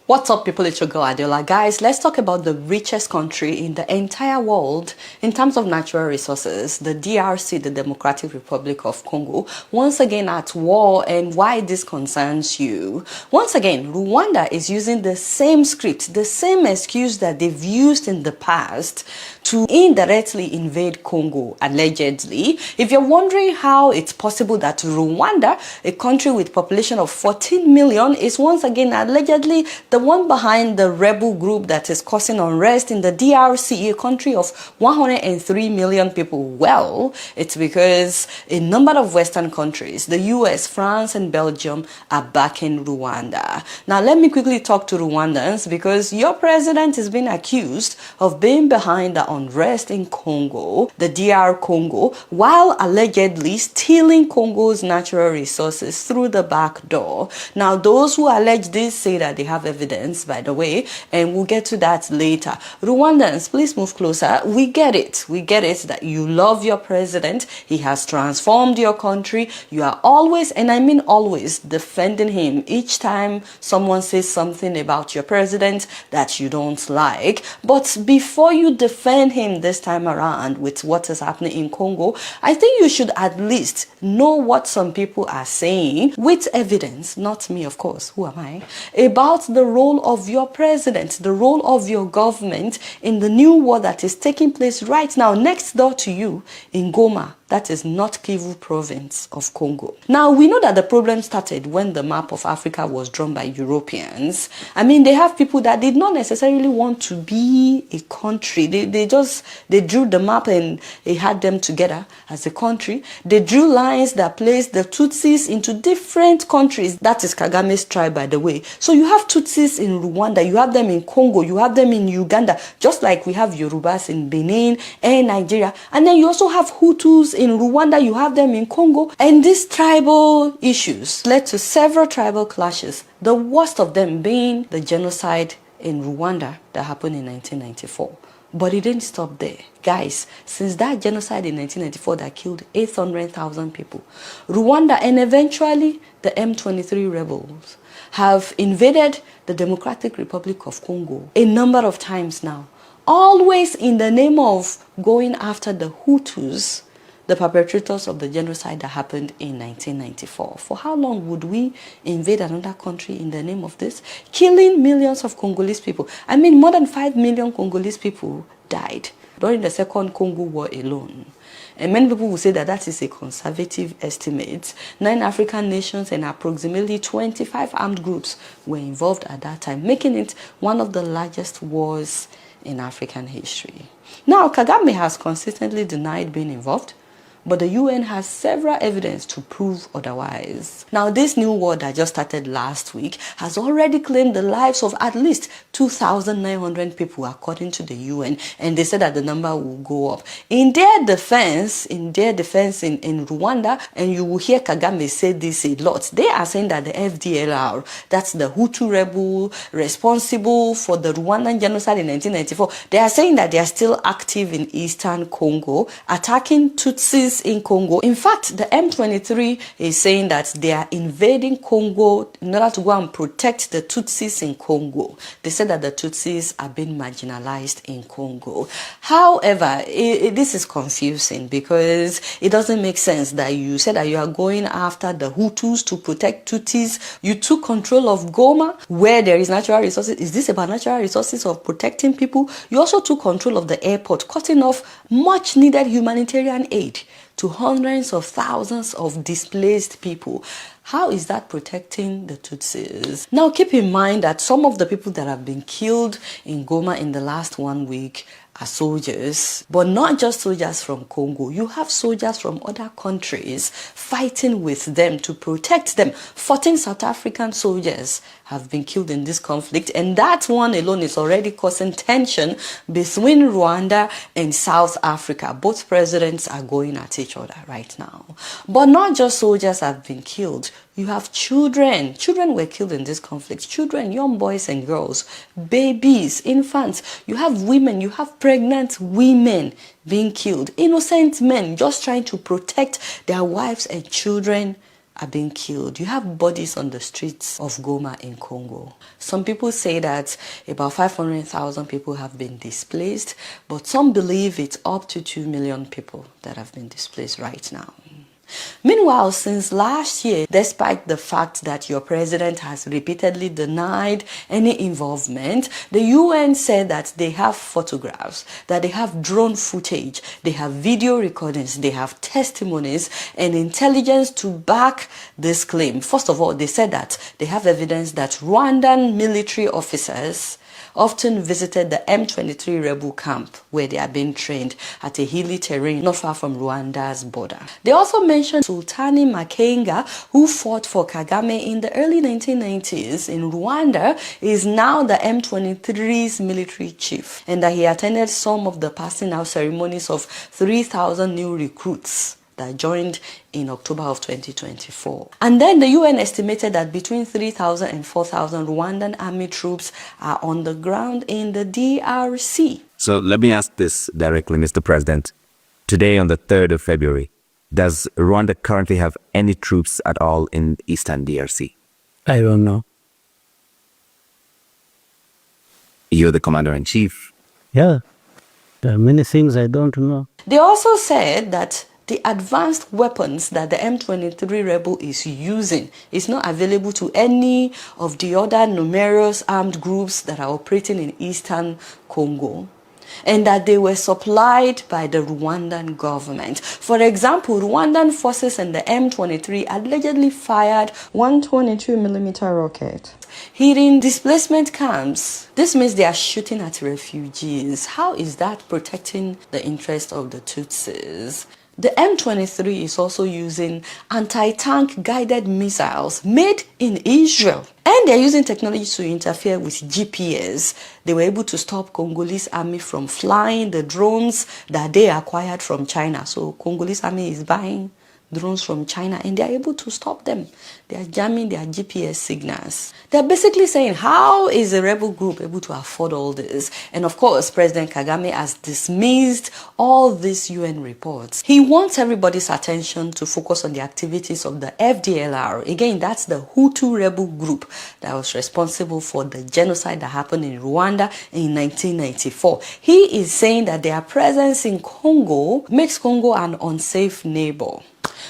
What's up, people? It's your girl Adeola. Guys, let's talk about the richest country in the entire world in terms of natural resources, the DRC, the Democratic Republic of Congo, once again at war, and why this concerns you. Once again, Rwanda is using the same script, the same excuse that they've used in the past to indirectly invade Congo, allegedly. If you're wondering how it's possible that Rwanda, a country with a population of 14 million, is once again allegedly the one behind the rebel group that is causing unrest in the DRC, a country of 103 million people, well, it's because a number of Western countries, the US, France, and Belgium, are backing Rwanda. Now, let me quickly talk to Rwandans, because your president is being accused of being behind the unrest in Congo, the DR Congo, while allegedly stealing Congo's natural resources through the back door. Now, those who allege this say that they have evidence, by the way, and we'll get to that later. Rwandans, please move closer. We get it that you love your president. He has transformed your country. You are always, and I mean always, defending him each time someone says something about your president that you don't like. But before you defend him this time around with what is happening in Congo, I think you should at least know what some people are saying with evidence, not me, of course, who am I, about the role of your president, the role of your government in the new war that is taking place right now next door to you in Goma. That is North Kivu province of Congo. Now, we know that the problem started when the map of Africa was drawn by Europeans. I mean, they have people that did not necessarily want to be a country. They drew the map and they had them together as a country. They drew lines that placed the Tutsis into different countries. That is Kagame's tribe, by the way. So you have Tutsis in Rwanda, you have them in Congo, you have them in Uganda, just like we have Yorubas in Benin and Nigeria. And then you also have Hutus in Rwanda, you have them in Congo. And these tribal issues led to several tribal clashes, the worst of them being the genocide in Rwanda that happened in 1994. But it didn't stop there. Guys, since that genocide in 1994 that killed 800,000 people, Rwanda and eventually the M23 rebels have invaded the Democratic Republic of Congo a number of times now, always in the name of going after the Hutus, the perpetrators of the genocide that happened in 1994. For how long would we invade another country in the name of this? Killing millions of Congolese people. I mean, more than 5 million Congolese people died during the Second Congo War alone. And many people will say that that is a conservative estimate. 9 African nations and approximately 25 armed groups were involved at that time, making it one of the largest wars in African history. Now, Kagame has consistently denied being involved, but the UN has several evidence to prove otherwise. Now, this new war that just started last week has already claimed the lives of at least 2,900 people, according to the UN, and they said that the number will go up. In their defense in Rwanda, and you will hear Kagame say this a lot, they are saying that the FDLR, that's the Hutu rebel responsible for the Rwandan genocide in 1994, they are saying that they are still active in eastern Congo, attacking Tutsis in Congo. In fact, the M23 is saying that they are invading Congo in order to go and protect the Tutsis in Congo. They said that the Tutsis are being marginalized in Congo. However, this is confusing because it doesn't make sense that you said that you are going after the Hutus to protect Tutsis. You took control of Goma, where there is natural resources. Is this about natural resources of protecting people? You also took control of the airport, cutting off much needed humanitarian aid to hundreds of thousands of displaced people. How is that protecting the Tutsis? Now, keep in mind that some of the people that have been killed in Goma in the last 1 week are soldiers, but not just soldiers from Congo. You have soldiers from other countries fighting with them to protect them. 14 South African soldiers have been killed in this conflict, and that one alone is already causing tension between Rwanda and South Africa. Both presidents are going at each other right now. But not just soldiers have been killed. You have children. Children were killed in this conflict. Children, young boys and girls, babies, infants. You have women, you have pregnant women being killed. Innocent men just trying to protect their wives and children are being killed. You have bodies on the streets of Goma in Congo. Some people say that about 500,000 people have been displaced, but some believe it's up to 2 million people that have been displaced right now. Meanwhile, since last year, despite the fact that your president has repeatedly denied any involvement, the UN said that they have photographs, that they have drone footage, they have video recordings, they have testimonies and intelligence to back this claim. First of all, they said that they have evidence that Rwandan military officers often visited the M23 rebel camp where they are being trained at a hilly terrain not far from Rwanda's border. They also mentioned Sultani Makenga, who fought for Kagame in the early 1990s in Rwanda, is now the M23's military chief, and that he attended some of the passing out ceremonies of 3,000 new recruits that joined in October of 2024. And then the UN estimated that between 3,000 and 4,000 Rwandan army troops are on the ground in the DRC. So let me ask this directly, Mr. President. Today, on the 3rd of February, does Rwanda currently have any troops at all in Eastern DRC? I don't know. You're the commander-in-chief. Yeah, there are many things I don't know. They also said that the advanced weapons that the M23 rebel is using is not available to any of the other numerous armed groups that are operating in Eastern Congo, and that they were supplied by the Rwandan government. For example, Rwandan forces and the M23 allegedly fired 122mm rocket hitting displacement camps. This means they are shooting at refugees. How is that protecting the interest of the Tutsis? The M23 is also using anti-tank guided missiles made in Israel. And they're using technology to interfere with GPS. They were able to stop Congolese army from flying the drones that they acquired from China. So Congolese army is buying drones from China and they're able to stop them. They are jamming their GPS signals. They're basically saying, how is a rebel group able to afford all this? And of course, President Kagame has dismissed all these UN reports. He wants everybody's attention to focus on the activities of the FDLR. Again, that's the Hutu rebel group that was responsible for the genocide that happened in Rwanda in 1994. He is saying that their presence in Congo makes Congo an unsafe neighbor.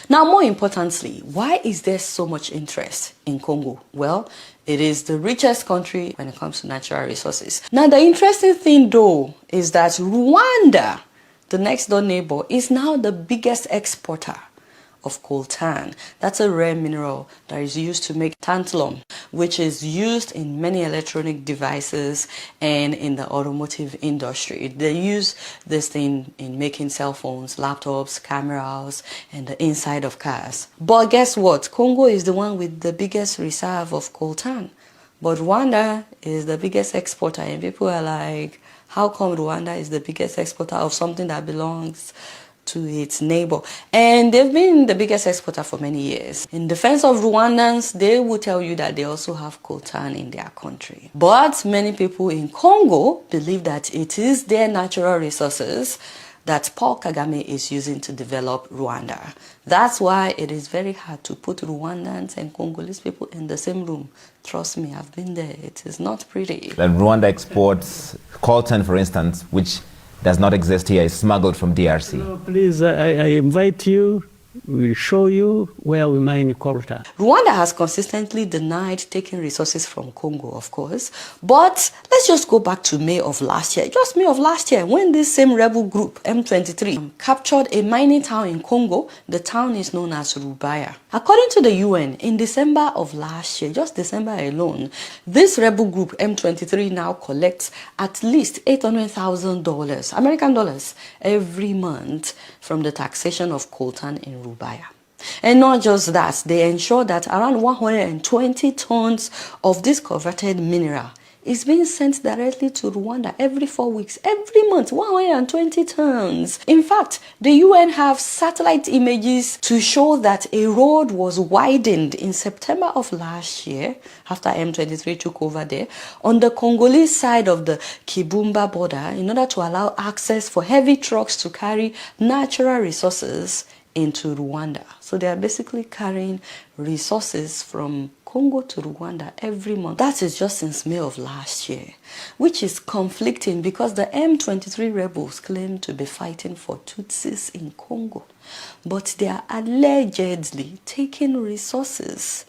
Now, more importantly, why is there so much interest in Congo? Well, it is the richest country when it comes to natural resources. Now, the interesting thing though is that Rwanda, the next door neighbor, is now the biggest exporter of coltan. That's a rare mineral that is used to make tantalum, which is used in many electronic devices and in the automotive industry. They use this thing in making cell phones, laptops, cameras, and the inside of cars. But guess what? Congo is the one with the biggest reserve of coltan. But Rwanda is the biggest exporter, and people are like, how come Rwanda is the biggest exporter of something that belongs to its neighbor? And they've been the biggest exporter for many years. In defense of Rwandans, they will tell you that they also have coltan in their country. But many people in Congo believe that it is their natural resources that Paul Kagame is using to develop Rwanda. That's why it is very hard to put Rwandans and Congolese people in the same room. Trust me, I've been there. It is not pretty. And Rwanda exports coltan, for instance, which does not exist here, is smuggled from DRC. No, please, I invite you. We'll show you where we mine coltan. Rwanda has consistently denied taking resources from Congo, of course. But let's just go back to May of last year. Just May of last year, when this same rebel group, M23, captured a mining town in Congo. The town is known as Rubaya. According to the UN, in December of last year, just December alone, this rebel group, M23, now collects at least $800,000, American dollars, every month from the taxation of coltan in Rubaya. And not just that, they ensure that around 120 tons of this converted mineral is being sent directly to Rwanda every 4 weeks, every month, 120 tons. In fact, the UN have satellite images to show that a road was widened in September of last year, after M23 took over there, on the Congolese side of the Kibumba border in order to allow access for heavy trucks to carry natural resources into Rwanda. So they are basically carrying resources from Congo to Rwanda every month. That is just since May of last year, which is conflicting because the M23 rebels claim to be fighting for Tutsis in Congo, but they are allegedly taking resources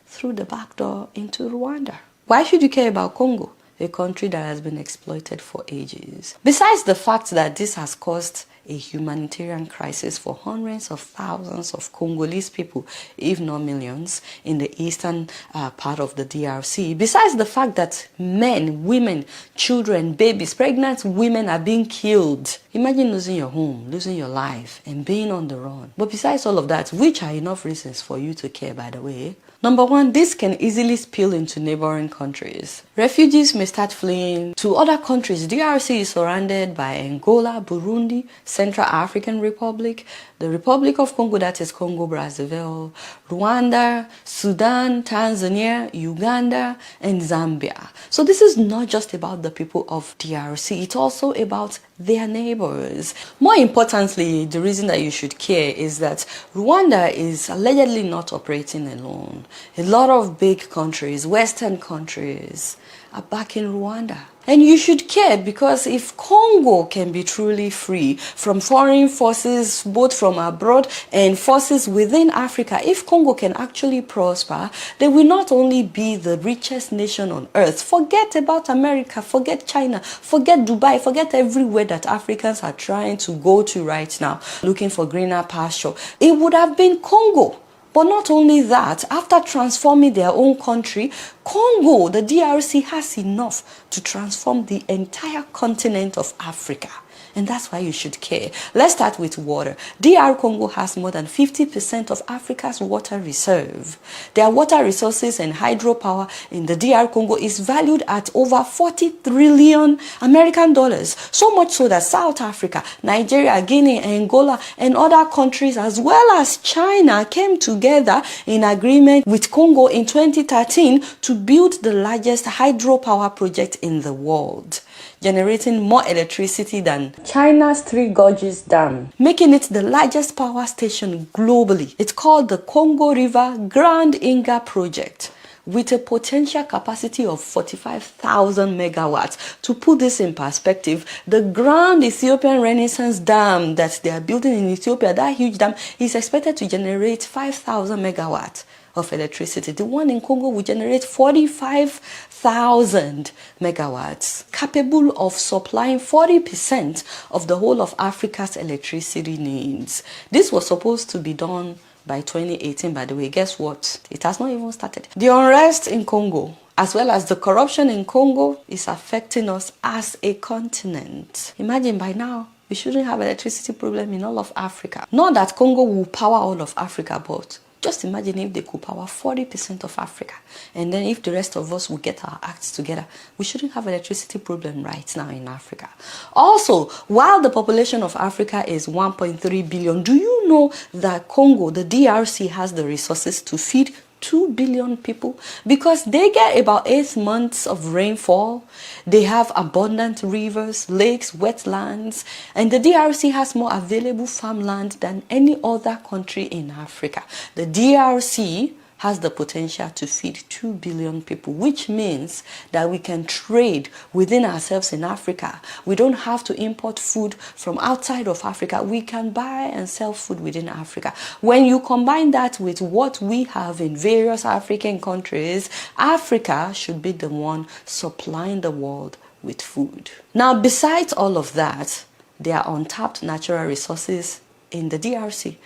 through the back door into Rwanda. Why should you care about Congo, a country that has been exploited for ages? Besides the fact that this has caused a humanitarian crisis for hundreds of thousands of Congolese people, if not millions, in the eastern part of the DRC. Besides the fact that men, women, children, babies, pregnant women are being killed. Imagine losing your home, losing your life, and being on the run. But besides all of that, which are enough reasons for you to care, by the way, number one, this can easily spill into neighboring countries. Refugees may start fleeing to other countries. DRC is surrounded by Angola, Burundi, Central African Republic, the Republic of Congo, that is Congo Brazzaville, Rwanda, Sudan, Tanzania, Uganda, and Zambia. So this is not just about the people of DRC, it's also about their neighbors. More importantly, the reason that you should care is that Rwanda is allegedly not operating alone. A lot of big countries, Western countries, are backing Rwanda. And you should care because if Congo can be truly free from foreign forces, both from abroad and forces within Africa, if Congo can actually prosper, they will not only be the richest nation on earth. Forget about America, forget China, forget Dubai, forget everywhere that Africans are trying to go to right now, looking for greener pasture. It would have been Congo. But not only that, after transforming their own country, Congo, the DRC, has enough to transform the entire continent of Africa. And that's why you should care. Let's start with water. DR Congo has more than 50% of Africa's water reserve. Their water resources and hydropower in the DR Congo is valued at over 40 trillion American dollars. So much so that South Africa, Nigeria, Guinea, Angola, and other countries as well as China came together in agreement with Congo in 2013 to build the largest hydropower project in the world, generating more electricity than China's Three Gorges Dam, making it the largest power station globally. It's called the Congo River Grand Inga Project, with a potential capacity of 45,000 megawatts. To put this in perspective, the Grand Ethiopian Renaissance Dam that they are building in Ethiopia, that huge dam, is expected to generate 5,000 megawatts of electricity. The one in Congo will generate 45,000 megawatts, capable of supplying 40% of the whole of Africa's electricity needs. This was supposed to be done by 2018, by the way. Guess what? It has not even started. The unrest in Congo, as well as the corruption in Congo, is affecting us as a continent. Imagine by now, we shouldn't have electricity problem in all of Africa. Not that Congo will power all of Africa, but just imagine if they could power 40% of Africa. And then if the rest of us will get our acts together, we shouldn't have electricity problem right now in Africa. Also, while the population of Africa is 1.3 billion, do you know that Congo, the DRC, has the resources to feed 2 billion people? Because they get about 8 months of rainfall. They have abundant rivers, lakes, wetlands, and the DRC has more available farmland than any other country in Africa. The DRC has the potential to feed 2 billion people, which means that we can trade within ourselves in Africa. We don't have to import food from outside of Africa. We can buy and sell food within Africa. When you combine that with what we have in various African countries, Africa should be the one supplying the world with food. Now, besides all of that, there are untapped natural resources in the DRC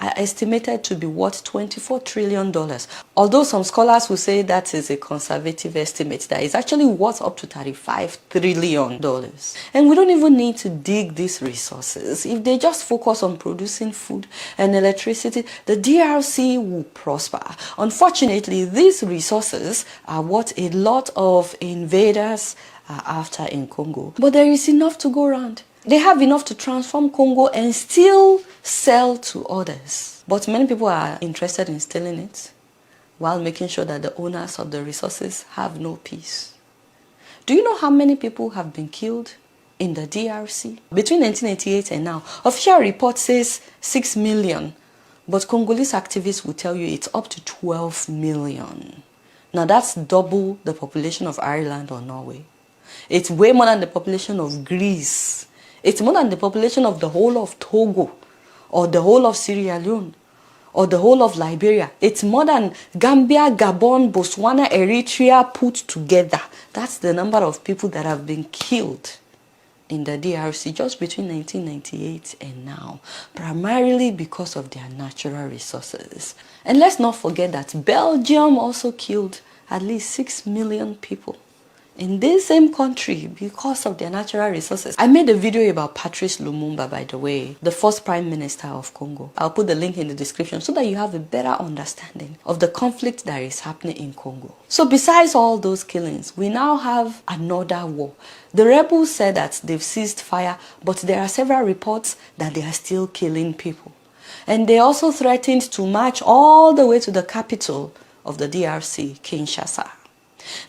are estimated to be worth $24 trillion. Although some scholars will say that is a conservative estimate, that is actually worth up to $35 trillion. And we don't even need to dig these resources. If they just focus on producing food and electricity, the DRC will prosper. Unfortunately, these resources are what a lot of invaders are after in Congo. But there is enough to go around. They have enough to transform Congo and still sell to others. But many people are interested in stealing it while making sure that the owners of the resources have no peace. Do you know how many people have been killed in the DRC. Between 1988 and now, official report says 6 million, but Congolese activists will tell you it's up to 12 million. Now that's double the population of Ireland or Norway. It's way more than the population of Greece. It's more than the population of the whole of Togo, or the whole of Sierra Leone, or the whole of Liberia. It's more than Gambia, Gabon, Botswana, Eritrea put together. That's the number of people that have been killed in the DRC just between 1998 and now, primarily because of their natural resources. And let's not forget that Belgium also killed at least 6 million people in this same country because of their natural resources. I made a video about Patrice Lumumba, by the way, the first Prime Minister of Congo. I'll put the link in the description so that you have a better understanding of the conflict that is happening in Congo. So besides all those killings, we now have another war. The rebels said that they've ceased fire, but there are several reports that they are still killing people. And they also threatened to march all the way to the capital of the DRC, Kinshasa.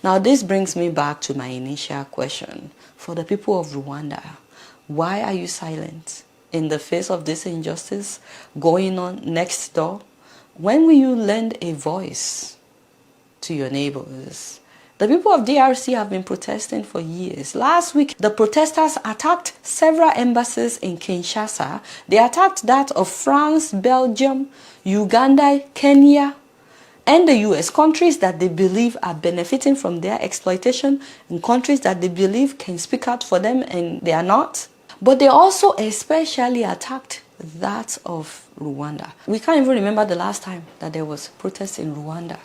Now this brings me back to my initial question. For the people of Rwanda, why are you silent in the face of this injustice going on next door? When will you lend a voice to your neighbors? The people of DRC have been protesting for years. Last week, the protesters attacked several embassies in Kinshasa. They attacked that of France, Belgium, Uganda, Kenya, and the US, countries that they believe are benefiting from their exploitation, and countries that they believe can speak out for them and they are not. But they also especially attacked that of Rwanda. We can't even remember the last time that there was protest in Rwanda.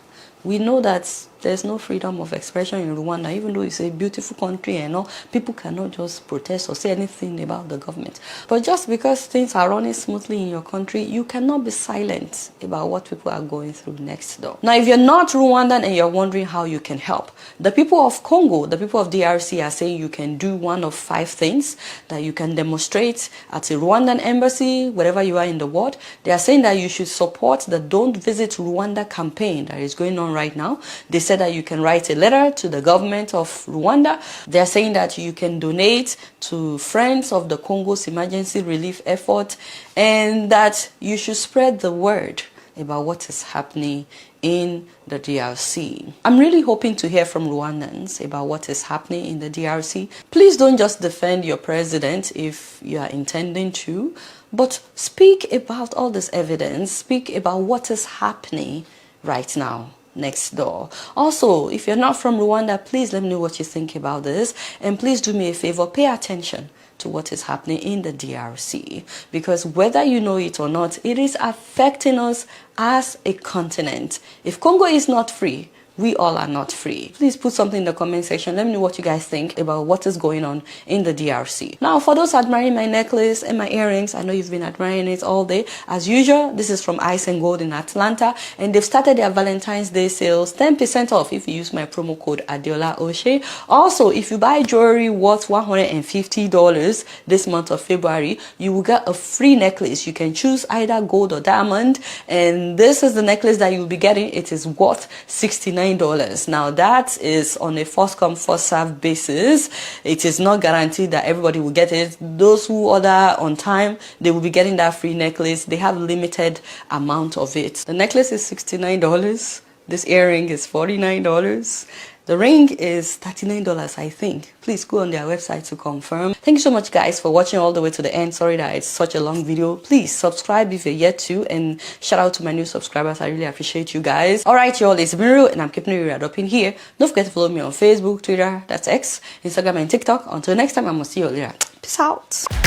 We know that there's no freedom of expression in Rwanda, even though it's a beautiful country and all. People cannot just protest or say anything about the government. But just because things are running smoothly in your country, you cannot be silent about what people are going through next door. Now, if you're not Rwandan and you're wondering how you can help, the people of Congo, the people of DRC are saying you can do one of 5 things that you can demonstrate at a Rwandan embassy, wherever you are in the world. They are saying that you should support the Don't Visit Rwanda campaign that is going on right now. They said that you can write a letter to the government of Rwanda. They're saying that you can donate to Friends of the Congo's emergency relief effort, and that you should spread the word about what is happening in the DRC. I'm really hoping to hear from Rwandans about what is happening in the DRC. Please don't just defend your president if you are intending to, but speak about all this evidence, speak about what is happening right now next door. Also, if you're not from Rwanda, please let me know what you think about this, and please do me a favor, pay attention to what is happening in the DRC, because whether you know it or not, it is affecting us as a continent. If Congo is not free, we all are not free. Please put something in the comment section. Let me know what you guys think about what is going on in the DRC. Now, for those admiring my necklace and my earrings, I know you've been admiring it all day. As usual, this is from Ice and Gold in Atlanta, and they've started their Valentine's Day sales, 10% off if you use my promo code adeolafayehun. Also, if you buy jewelry worth $150 this month of February, you will get a free necklace. You can choose either gold or diamond, and this is the necklace that you'll be getting. It is worth $69. Now that is on a first come first serve basis. It is not guaranteed that everybody will get it. Those who order on time, they will be getting that free necklace. They have limited amount of it. The necklace is $69. This earring is $49. The ring is $39, I think. Please go on their website to confirm. Thank you so much, guys, for watching all the way to the end. Sorry that it's such a long video. Please subscribe if you're yet to, and shout out to my new subscribers. I really appreciate you guys. All right, y'all, it's been real, and I'm keeping it real up in here. Don't forget to follow me on Facebook, Twitter, that's X, Instagram, and TikTok. Until next time, I'm gonna see you later. Peace out.